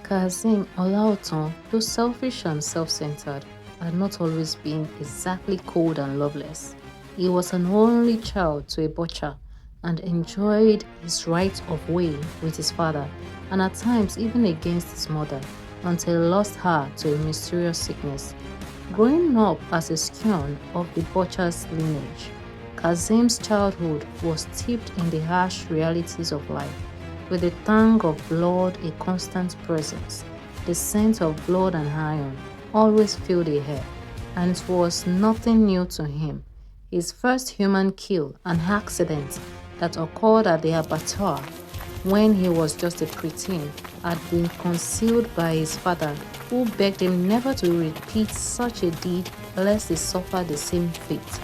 Kazeem Olaotan, though selfish and self-centered, had not always been exactly cold and loveless. He was an only child to a butcher and enjoyed his right of way with his father and at times even against his mother until he lost her to a mysterious sickness. Growing up as a scion of the butcher's lineage, Kazeem's childhood was steeped in the harsh realities of life, with the tang of blood a constant presence. The scent of blood and iron always filled the air, and it was nothing new to him. His first human kill, an accident that occurred at the abattoir when he was just a preteen, had been concealed by his father, who begged him never to repeat such a deed lest he suffer the same fate.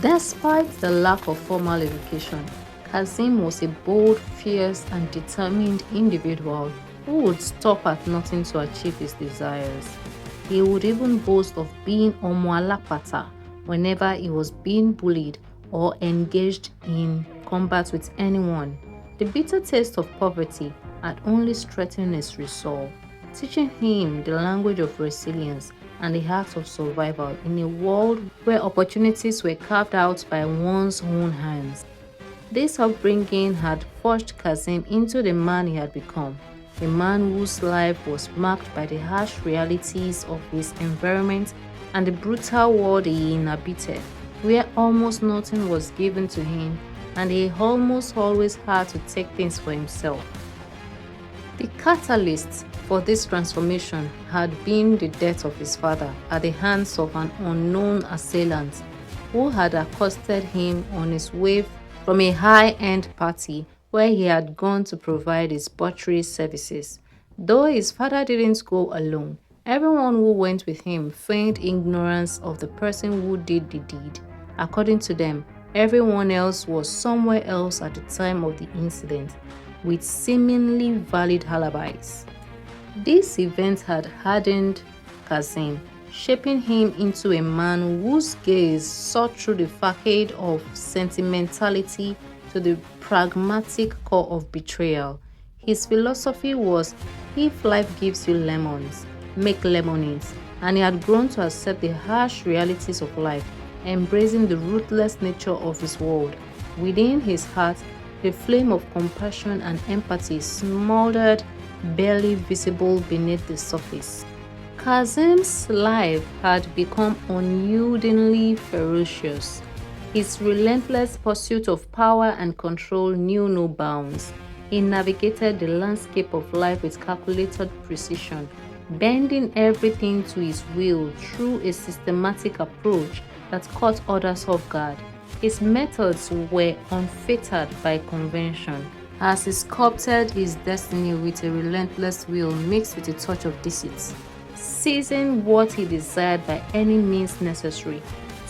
Despite the lack of formal education, Kazeem was a bold, fierce, and determined individual who would stop at nothing to achieve his desires. He would even boast of being Omoalapata whenever he was being bullied or engaged in combat with anyone. The bitter taste of poverty had only strengthened his resolve, teaching him the language of resilience and the art of survival in a world where opportunities were carved out by one's own hands. This upbringing had forged Kazeem into the man he had become, a man whose life was marked by the harsh realities of his environment and the brutal world he inhabited, where almost nothing was given to him and he almost always had to take things for himself. The catalyst for this transformation had been the death of his father at the hands of an unknown assailant who had accosted him on his way from a high-end party where he had gone to provide his butchery services. Though his father didn't go alone, everyone who went with him feigned ignorance of the person who did the deed. According to them, everyone else was somewhere else at the time of the incident, with seemingly valid alibis. This event had hardened Kazeem, shaping him into a man whose gaze saw through the facade of sentimentality to the pragmatic core of betrayal. His philosophy was, if life gives you lemons, make lemonades, and he had grown to accept the harsh realities of life, embracing the ruthless nature of his world. Within his heart, the flame of compassion and empathy smoldered, barely visible beneath the surface. Kazeem's life had become unyieldingly ferocious. His relentless pursuit of power and control knew no bounds. He navigated the landscape of life with calculated precision, bending everything to his will through a systematic approach that caught others off guard. His methods were unfettered by convention, as he sculpted his destiny with a relentless will mixed with a touch of deceit, seizing what he desired by any means necessary.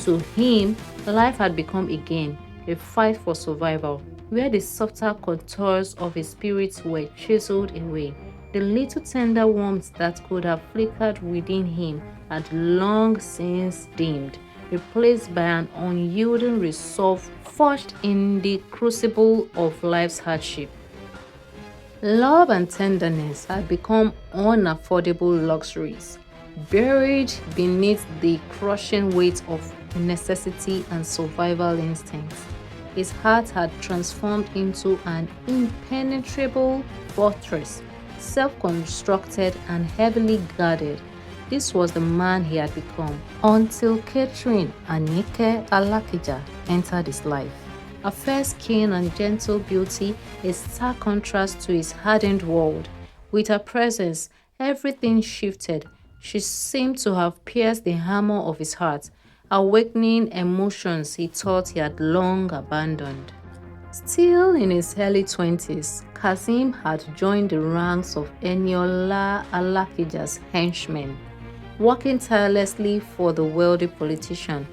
To him, life had become again a fight for survival, where the softer contours of his spirit were chiseled away. The little tender warmth that could have flickered within him had long since dimmed, replaced by an unyielding resolve forged in the crucible of life's hardship. Love and tenderness had become unaffordable luxuries, buried beneath the crushing weight of necessity and survival instincts. His heart had transformed into an impenetrable fortress, self-constructed and heavily guarded. This was the man he had become until Catherine Anike Alakija entered his life. A fair skin and gentle beauty, a stark contrast to his hardened world. With her presence, everything shifted. She seemed to have pierced the armor of his heart, awakening emotions he thought he had long abandoned. Still in his early 20s, Kazeem had joined the ranks of Eniola Alakija's henchmen, working tirelessly for the wealthy politician.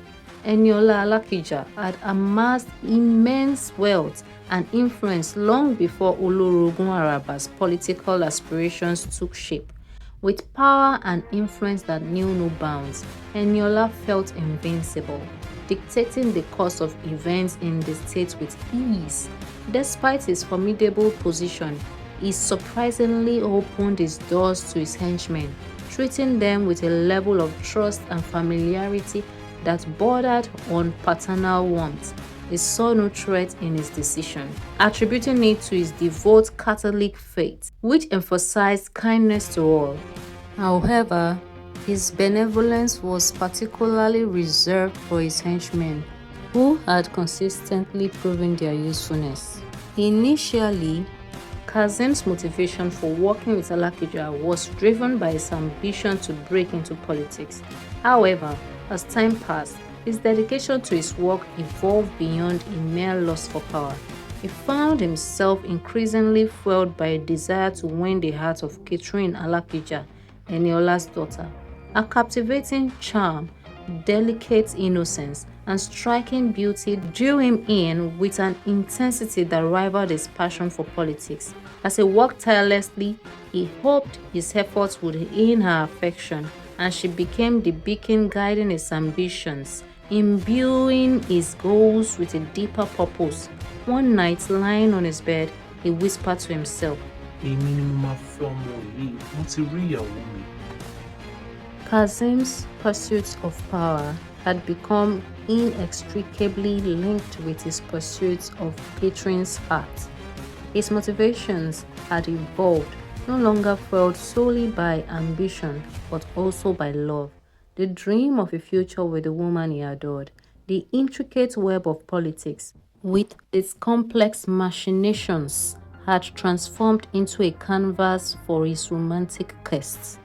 Eniola Alakija had amassed immense wealth and influence long before Olorogun Araba's political aspirations took shape. With power and influence that knew no bounds, Eniola felt invincible, dictating the course of events in the state with ease. Despite his formidable position, he surprisingly opened his doors to his henchmen, treating them with a level of trust and familiarity that bordered on paternal warmth. He saw no threat in his decision, attributing it to his devout Catholic faith, which emphasized kindness to all. However, his benevolence was particularly reserved for his henchmen, who had consistently proven their usefulness. Initially, Kazeem's motivation for working with Alakija was driven by his ambition to break into politics. However, as time passed, his dedication to his work evolved beyond a mere lust for power. He found himself increasingly fueled by a desire to win the heart of Catherine Alakija, Eniola's daughter. Her captivating charm, delicate innocence, and striking beauty drew him in with an intensity that rivaled his passion for politics. As he worked tirelessly, he hoped his efforts would gain her affection, and she became the beacon guiding his ambitions, imbuing his goals with a deeper purpose. One night, lying on his bed, he whispered to himself, Kazeem's pursuit of power had become inextricably linked with his pursuit of Catherine's heart. His motivations had evolved, no longer fueled solely by ambition, but also by love. The dream of a future with the woman he adored, the intricate web of politics, with its complex machinations, had transformed into a canvas for his romantic quests.